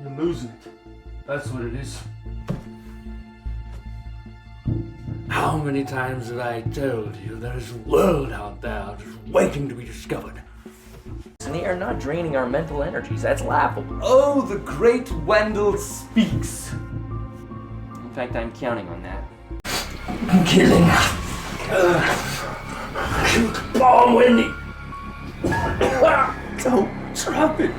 You're losing it. That's what it is. How many times have I told you there's a world out there just waiting to be discovered? And they are not draining our mental energies. That's laughable. Oh, the great Wendell speaks. In fact, I'm counting on that. Killing. Shoot the bomb, Wendy. Don't drop it.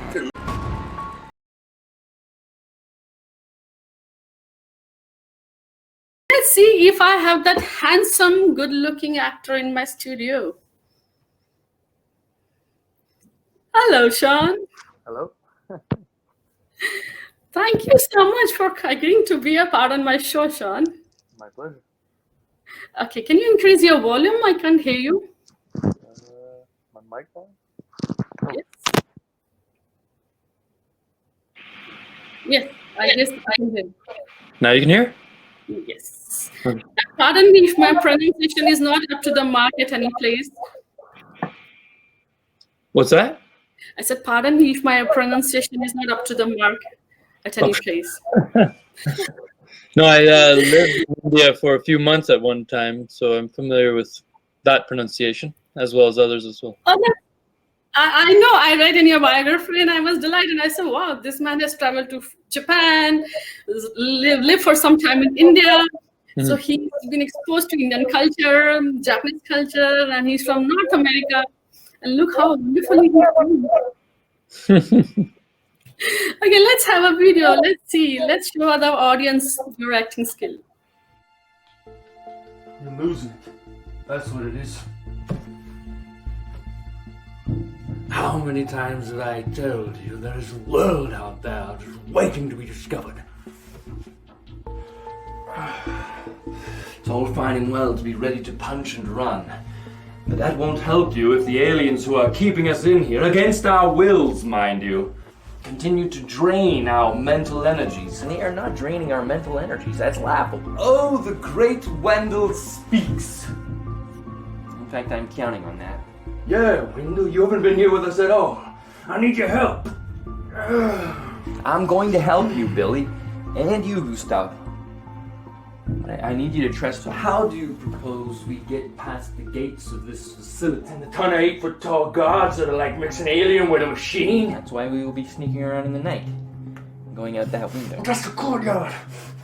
Let's see if I have that handsome, good-looking actor in my studio. Hello, Sean. Hello? Thank you so much for agreeing to be a part on my show, Sean. My pleasure. Okay, can you increase your volume? I can't hear you. My mic on? Yes. Yes, I guess I can hear. Now you can hear? Yes. Pardon me if my pronunciation is not up to the mark at any place. What's that? I said, pardon me if my pronunciation is not up to the mark at any place. No, I lived in India for a few months at one time, so I'm familiar with that pronunciation as well as others as well. Oh, no. I know, I read in your biography and I was delighted. I said, wow, this man has traveled to Japan, lived for some time in India. Mm-hmm. So he's been exposed to Indian culture, Japanese culture, and he's from North America. And look how beautifully he's doing. Okay, let's have a video. Let's see. Let's show the audience your acting skill. You're losing it. That's what it is. How many times have I told you there's a world out there just waiting to be discovered? It's all fine and well to be ready to punch and run. But that won't help you if the aliens who are keeping us in here, against our wills, mind you, continue to drain our mental energies. And they are not draining our mental energies. That's laughable. Oh, the great Wendell speaks. In fact, I'm counting on that. Yeah, Wendell, you haven't been here with us at all. I need your help. I'm going to help you, Billy. And you, Gustav. I need you to trust me. How do you propose we get past the gates of this facility? And a ton of 8-foot-tall guards that are like mixing alien with a machine. That's why we will be sneaking around in the night. Going out that window. That's the courtyard,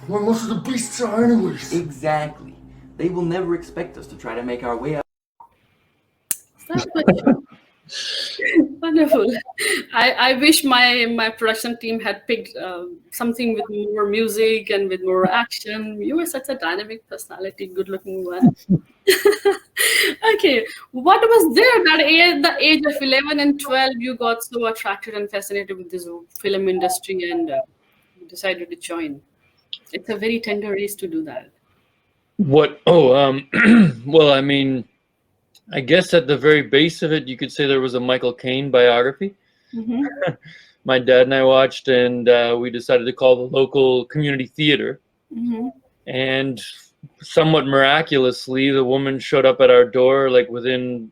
where most of the beasts are anyways. Exactly. They will never expect us to try to make our way out. Wonderful. I wish my production team had picked something with more music and with more action. You were such a dynamic personality, good-looking one. Okay, what was there that at the age of 11 and 12 you got so attracted and fascinated with this film industry and decided to join? It's a very tender age to do that. What? Oh, well, I mean, I guess at the very base of it, you could say there was a Michael Caine biography. Mm-hmm. My dad and I watched, and we decided to call the local community theater. Mm-hmm. And somewhat miraculously, the woman showed up at our door like within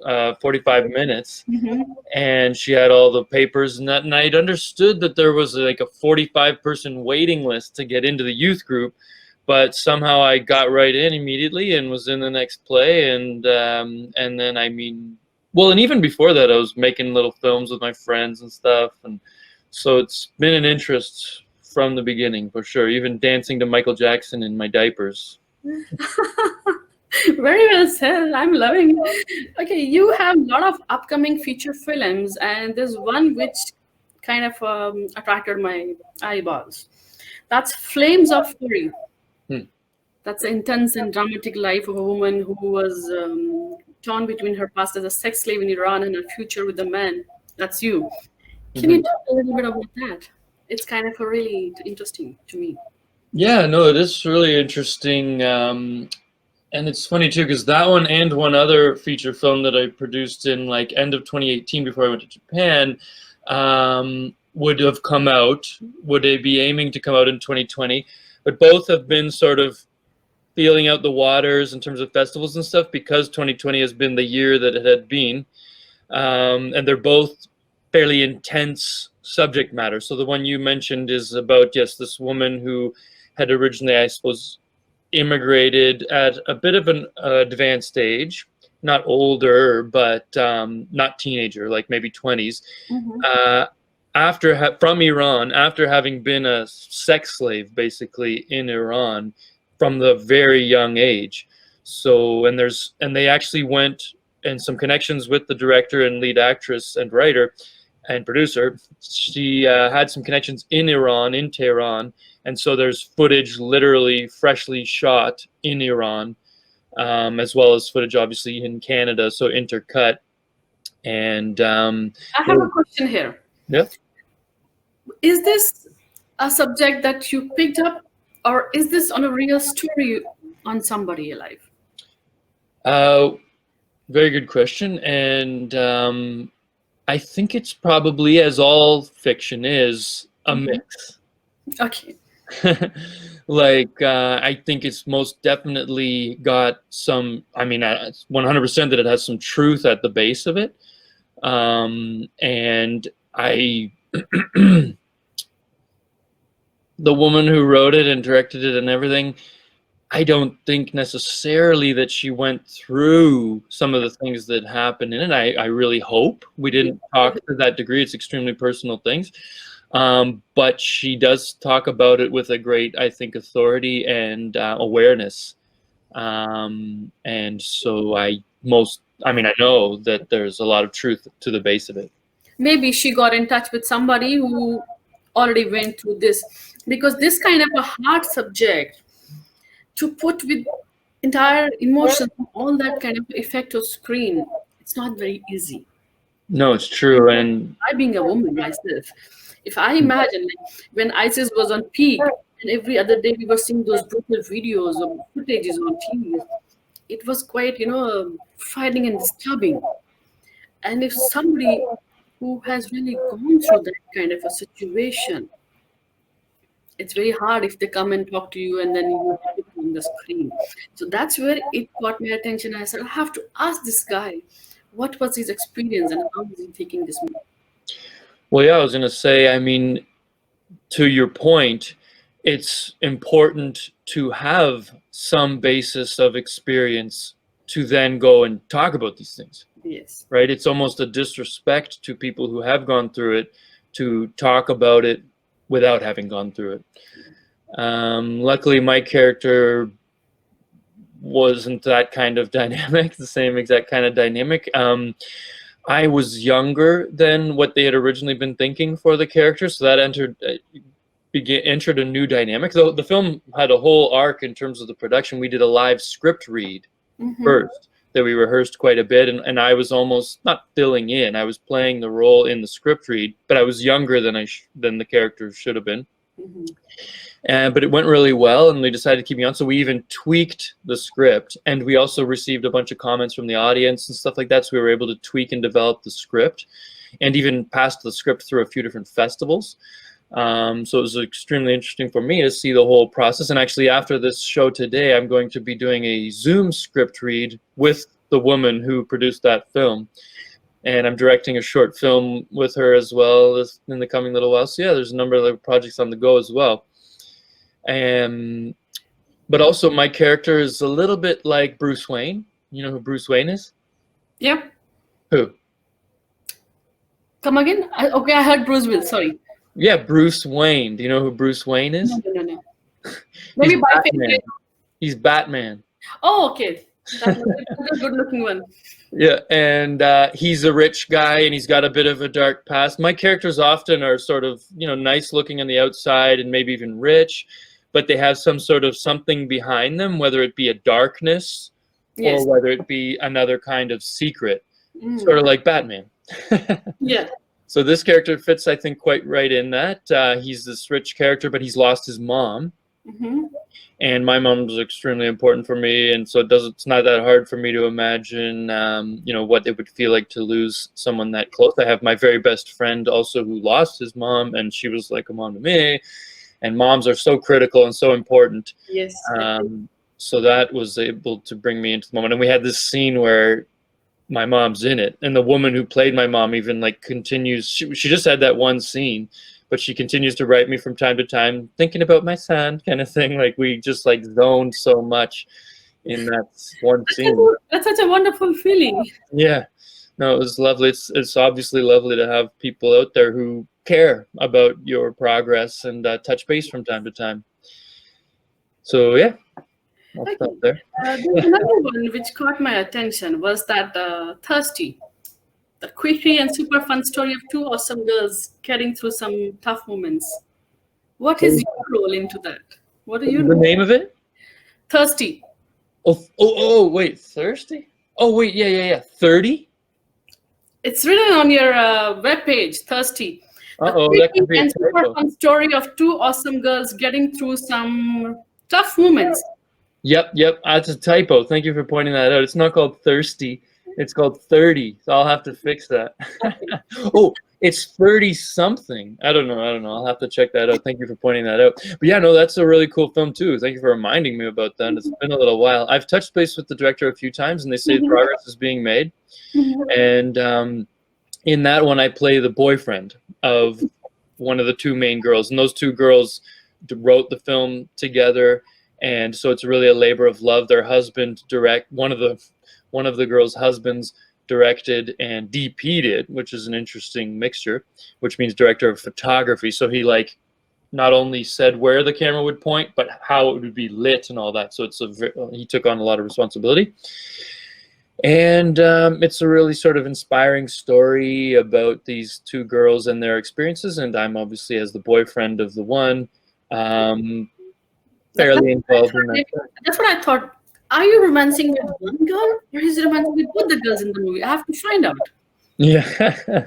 45 minutes. Mm-hmm. And she had all the papers and that. And I'd understood that there was like a 45-person waiting list to get into the youth group. But somehow I got right in immediately and was in the next play, and then I mean, well, and even before that, I was making little films with my friends and stuff, and so it's been an interest from the beginning for sure. Even dancing to Michael Jackson in my diapers. Very well said. I'm loving it. Okay, you have a lot of upcoming feature films, and there's one which kind of attracted my eyeballs. That's Flames of Fury. That's the intense and dramatic life of a woman who was torn between her past as a sex slave in Iran and her future with a man. That's you. Can you talk a little bit about that? It's kind of a really interesting to me. Yeah, no, it is really interesting. And it's funny too, because that one and one other feature film that I produced in like end of 2018 before I went to Japan would have come out, would they be aiming to come out in 2020, but both have been sort of feeling out the waters in terms of festivals and stuff because 2020 has been the year that it had been. And they're both fairly intense subject matter. So the one you mentioned is about, yes, this woman who had originally, I suppose, immigrated at a bit of an advanced age, not older, but not teenager, like maybe 20s, from Iran, after having been a sex slave basically in Iran from the very young age. So, and they actually went, and some connections with the director and lead actress and writer and producer. She had some connections in Iran, in Tehran, and so there's footage literally freshly shot in Iran, as well as footage obviously in Canada, so intercut. And I have a question here. Yeah. Is this a subject that you picked up, or is this on a real story on somebody alive? Very good question. And I think it's probably, as all fiction is, a mix. Okay. Like, I think it's most definitely got some, I mean, 100% that it has some truth at the base of it. And the woman who wrote it and directed it and everything, I don't think necessarily that she went through some of the things that happened in it. I really hope we didn't talk to that degree. It's extremely personal things. But she does talk about it with a great, I think, authority and awareness. And so I know that there's a lot of truth to the base of it. Maybe she got in touch with somebody who already went through this, because this kind of a hard subject to put with entire emotions, all that kind of effect of screen, it's not very easy. No, it's true. And I, being a woman myself, if I imagine, like, when ISIS was on peak and every other day we were seeing those brutal videos or footages on TV, it was quite, frightening and disturbing. And if somebody who has really gone through that kind of a situation, it's very hard if they come and talk to you and then you have it on the screen. So that's where it caught my attention. I said, I have to ask this guy, what was his experience and how is he taking this movie? well, yeah, I was going to say, I mean, to your point, it's important to have some basis of experience to then go and talk about these things. Yes. Right? It's almost a disrespect to people who have gone through it to talk about it without having gone through it. Luckily, my character wasn't that kind of dynamic, the same exact kind of dynamic. I was younger than what they had originally been thinking for the character, so that entered a new dynamic. Though the film had a whole arc in terms of the production. We did a live script read first that we rehearsed quite a bit, and I was almost not filling in. I was playing the role in the script read, but I was younger than than the character should have been. But it went really well, and they decided to keep me on. So we even tweaked the script, and we also received a bunch of comments from the audience and stuff like that. So we were able to tweak and develop the script, and even passed the script through a few different festivals. So it was extremely interesting for me to see the whole process. And actually, after this show today, I'm going to be doing a Zoom script read with the woman who produced that film. And I'm directing a short film with her as well in the coming little while. So yeah, there's a number of projects on the go as well. But also my character is a little bit like Bruce Wayne. You know who Bruce Wayne is? Yeah. Who? Come again? Okay, I heard Bruce Will. Sorry. Yeah, Bruce Wayne. Do you know who Bruce Wayne is? No. Maybe by Batman. He's Batman. Oh, okay. That's a good-looking one. Yeah, and he's a rich guy, and he's got a bit of a dark past. My characters often are sort of, nice looking on the outside and maybe even rich, but they have some sort of something behind them, whether it be a darkness or whether it be another kind of secret, sort of like Batman. Yeah. So this character fits, I think, quite right in that. He's this rich character, but he's lost his mom. And my mom was extremely important for me, and so it's not that hard for me to imagine, what it would feel like to lose someone that close. I have my very best friend also who lost his mom, and she was like a mom to me. And moms are so critical and so important. Yes. So that was able to bring me into the moment. And we had this scene where my mom's in it, and the woman who played my mom even like continues. She just had that one scene, but she continues to write me from time to time, thinking about my son, kind of thing. Like we just like zoned so much in that one scene. That's such a wonderful feeling. Yeah, no, it was lovely. It's obviously lovely to have people out there who care about your progress and touch base from time to time. So yeah, I'll stop there. There's another one which caught my attention was that Thirsty, the quirky and super fun story of two awesome girls getting through some tough moments. What is your role into that? What do you The do? name of it? Thirsty. Oh, wait, Thirsty? Oh, wait, yeah. 30? It's written on your webpage, Thirsty. Uh-oh, The that could quirky be a and super typo. fun story of two awesome girls getting through some tough moments. Yep, that's a typo. Thank you for pointing that out. It's not called Thirsty. It's called 30. So I'll have to fix that. Oh, it's 30-something. I don't know. I'll have to check that out. Thank you for pointing that out. But yeah, no, that's a really cool film too. Thank you for reminding me about that. It's been a little while. I've touched base with the director a few times, and they say progress is being made. And in that one, I play the boyfriend of one of the two main girls, and those two girls wrote the film together. And so it's really a labor of love. Their husband one of the girls' husbands directed and DP'd it, which is an interesting mixture, which means director of photography. So he like not only said where the camera would point, but how it would be lit and all that. So he took on a lot of responsibility. And it's a really sort of inspiring story about these two girls and their experiences. And I'm obviously, as the boyfriend of the one, fairly involved in that. That's what I thought. Are you romancing with one girl, or is it romancing with both the girls in the movie? I have to find out. Yeah.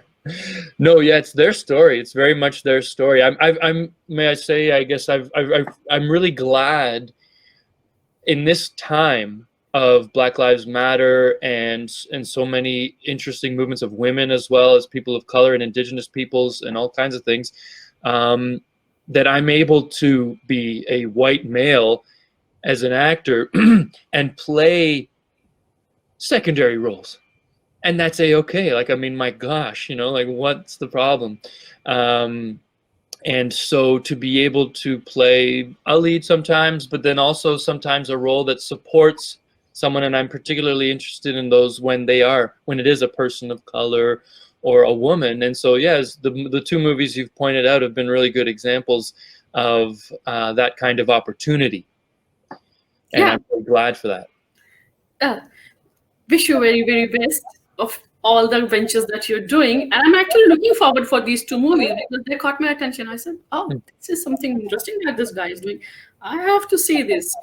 No, yeah, it's their story. It's very much their story. May I say, I guess I'm really glad in this time of Black Lives Matter and so many interesting movements of women as well as people of color and indigenous peoples and all kinds of things, that I'm able to be a white male as an actor and play secondary roles. And that's a-okay. Like, I mean, my gosh, like what's the problem? And so to be able to play a lead sometimes, but then also sometimes a role that supports someone, and I'm particularly interested in those when it is a person of color or a woman. And so, yes, the two movies you've pointed out have been really good examples of that kind of opportunity. And I'm really glad for that. Wish you very, very best of all the ventures that you're doing. And I'm actually looking forward for these two movies because they caught my attention. I said, oh, this is something interesting that this guy is doing. I have to see this.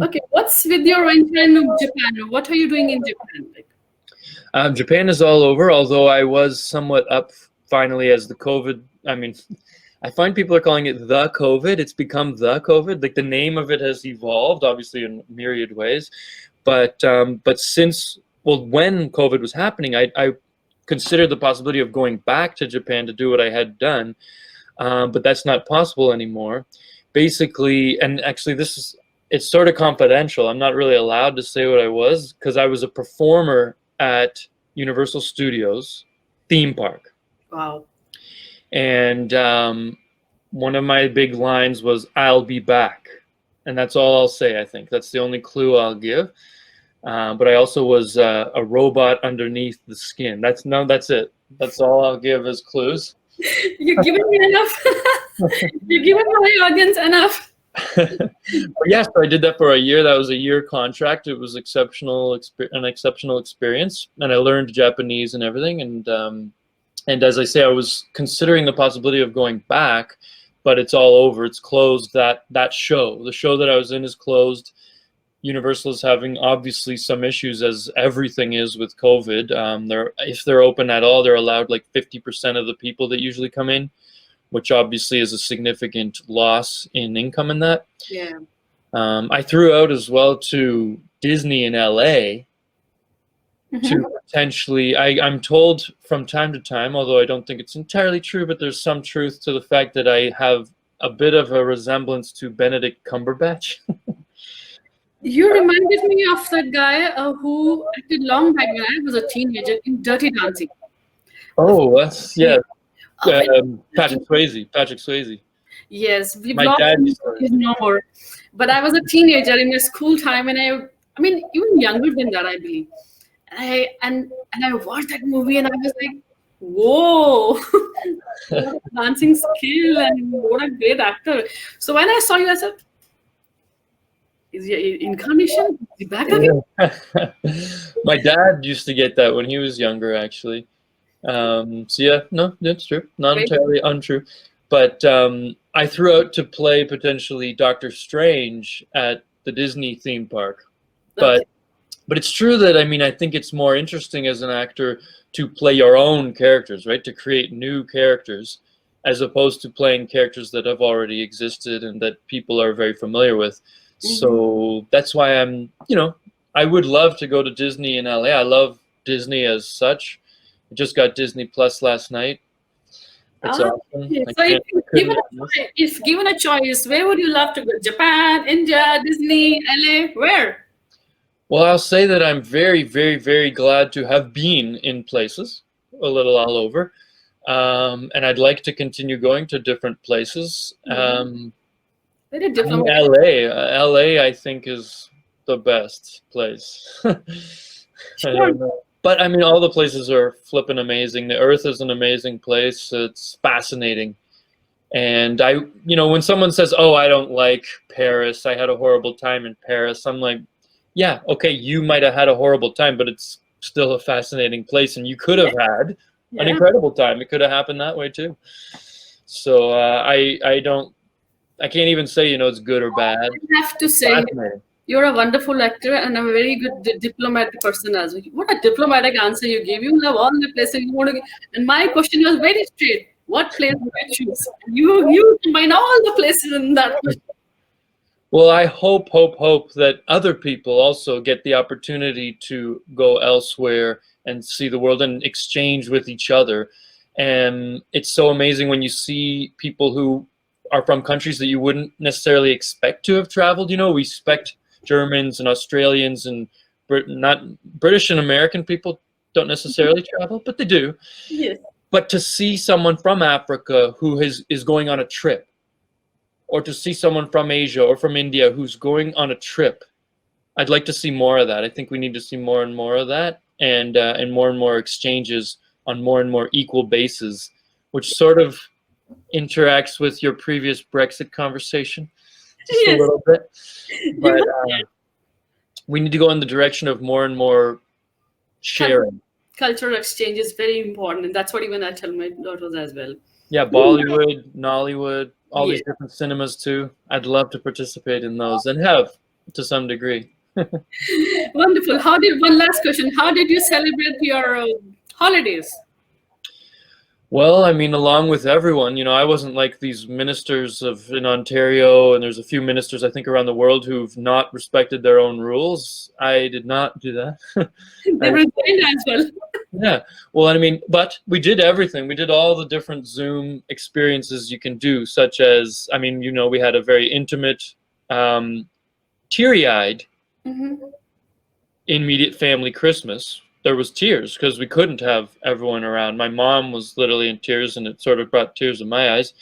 Okay, what's with your venture in Japan? What are you doing in Japan? Japan is all over, although I was somewhat up finally as the COVID. I mean, I find people are calling it the COVID. It's become the COVID. Like the name of it has evolved, obviously in myriad ways. But since, when COVID was happening, I considered the possibility of going back to Japan to do what I had done. But that's not possible anymore. Basically, and actually it's sort of confidential. I'm not really allowed to say what I was because I was a performer at Universal Studios theme park. Wow. And one of my big lines was, "I'll be back." And that's all I'll say, I think. That's the only clue I'll give. But I also was a robot underneath the skin. That's it. That's all I'll give as clues. You're giving me enough. You're giving my audience enough. Yes, I did that for a year. That was a year contract. It was an exceptional experience, and I learned Japanese and everything. And as I say, I was considering the possibility of going back, but it's all over. It's closed. The show that I was in is closed. Universal is having obviously some issues, as everything is with COVID. If they're open at all, they're allowed like 50% of the people that usually come in, which obviously is a significant loss in income in that. Yeah. I threw out as well to Disney in LA to potentially, I'm told from time to time, although I don't think it's entirely true, but there's some truth to the fact that I have a bit of a resemblance to Benedict Cumberbatch. You reminded me of that guy who acted long back when I was a teenager in Dirty Dancing. Oh, that's yeah. Oh, Patrick Swayze. Patrick Swayze. yes, we've My lost dad him. used to. He's no more. But I was a teenager in my school time, and I mean, even younger than that, I believe. And I watched that movie, and I was like, whoa, what a dancing skill, and what a great actor. So when I saw you, I said, is he incarnation? Is he back again? My dad used to get that when he was younger, actually. So yeah, no, that's true. Not Great. entirely untrue. But I threw out to play potentially Doctor Strange at the Disney theme park. But Okay. but it's true that I think it's more interesting as an actor to play your own characters, right? To create new characters as opposed to playing characters that have already existed and that people are very familiar with. So that's why I would love to go to Disney in LA. I love Disney as such. I just got Disney Plus last night. It's Ah, awesome. okay. I So couldn't- if given a choice, where would you love to go? Japan, India, Disney, LA? Where? Well, I'll say that I'm very, very, very glad to have been in places, a little all over. And I'd like to continue going to different places. Very diplomatic. LA, I think, is the best place. I don't know. But all the places are flipping amazing. The Earth is an amazing place. It's fascinating. And when someone says, "Oh, I don't like Paris. I had a horrible time in Paris," I'm like, yeah, okay, you might have had a horrible time, but it's still a fascinating place, and you could have had an Yeah. incredible time. It could have happened that way too. So I can't even say it's good or bad. I have to say, Fascinating. you're a wonderful actor and a very good diplomatic person as well. What a diplomatic answer you gave. You love all the places you want to go. And my question was very straight. What place would you choose? You combine all the places in that question. Well, I hope that other people also get the opportunity to go elsewhere and see the world and exchange with each other. And it's so amazing when you see people who are from countries that you wouldn't necessarily expect to have traveled. We expect Germans and Australians and not British and American people don't necessarily travel, but they do. Yes. But to see someone from Africa who is going on a trip, or to see someone from Asia or from India who's going on a trip, I'd like to see more of that. I think we need to see more and more of that, and more exchanges on more and more equal bases, which sort of interacts with your previous Brexit conversation just a little bit. But we need to go in the direction of more and more sharing. Cultural exchange is very important, and that's what even I tell my daughters as well. Yeah, Bollywood, Nollywood, all these Yeah. different cinemas too. I'd love to participate in those, and have to some degree. Wonderful. One last question. How did you celebrate your holidays? Well, along with everyone, I wasn't like these ministers in Ontario, and there's a few ministers I think around the world who've not respected their own rules. I did not do that. They were joined as well. Yeah. Well, but we did everything. We did all the different Zoom experiences you can do, such as, we had a very intimate, teary-eyed, immediate family Christmas. There was tears because we couldn't have everyone around. My mom was literally in tears, and it sort of brought tears in my eyes.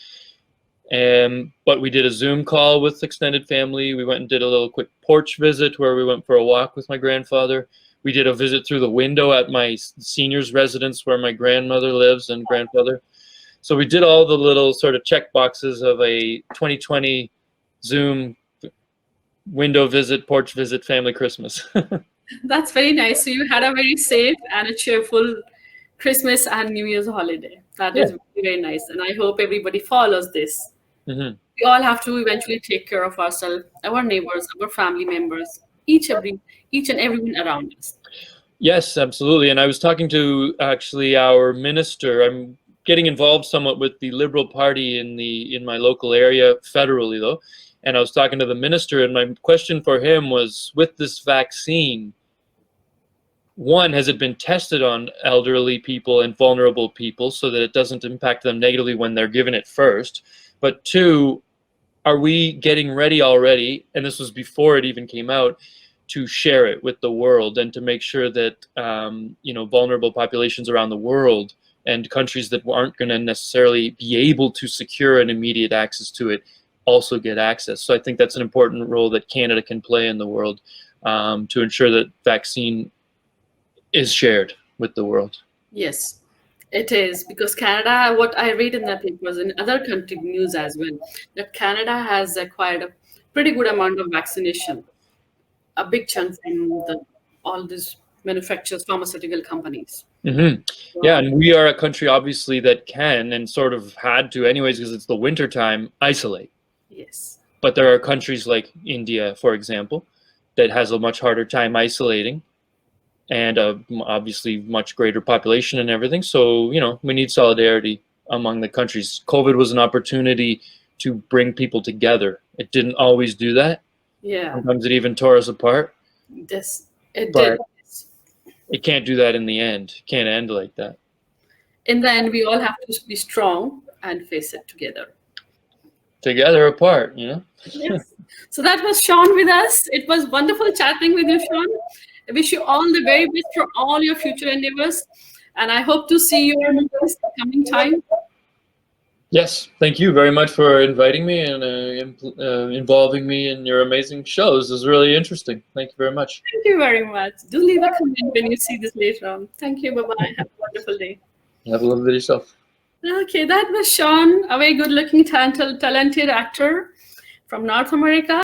But we did a Zoom call with extended family. We went and did a little quick porch visit where we went for a walk with my grandfather. We did a visit through the window at my senior's residence where my grandmother lives and grandfather. So we did all the little sort of check boxes of a 2020 Zoom window visit, porch visit, family Christmas. That's very nice. So you had a very safe and a cheerful Christmas and New Year's holiday. That is very, very nice. And I hope everybody follows this. Mm-hmm. We all have to eventually take care of ourselves, our neighbors, our family members, each and everyone around us. Yes, absolutely. And I was talking to actually our minister. I'm getting involved somewhat with the Liberal Party in my local area, federally though. And I was talking to the minister, and my question for him was, with this vaccine, one, has it been tested on elderly people and vulnerable people so that it doesn't impact them negatively when they're given it first? But two, are we getting ready already? And this was before it even came out, to share it with the world and to make sure that vulnerable populations around the world and countries that aren't going to necessarily be able to secure an immediate access to it also get access. So I think that's an important role that Canada can play in the world, to ensure that vaccine is shared with the world. Yes, it is, because Canada, what I read in the papers in other country news as well, that Canada has acquired a pretty good amount of vaccination, a big chunk from all these manufacturers, pharmaceutical companies. Yeah, and we are a country obviously that can and sort of had to anyways, because it's the winter time, isolate. Yes. But there are countries like India, for example, that has a much harder time isolating, and obviously much greater population and everything. So, we need solidarity among the countries. COVID was an opportunity to bring people together. It didn't always do that. Yeah. Sometimes it even tore us apart. Yes, it But did. it can't do that in the end. It can't end like that. In the end, we all have to be strong and face it together. Together, apart, Yes. So that was Sean with us. It was wonderful chatting with you, Sean. I wish you all the very best for all your future endeavors, and I hope to see you in the coming time. Yes, thank you very much for inviting me and involving me in your amazing shows. It was really interesting. Thank you very much. Thank you very much. Do leave a comment when you see this later on. Thank you. Bye-bye. Have a wonderful day. Have a lovely day yourself. Okay, that was Sean, a very good-looking, talented actor from North America.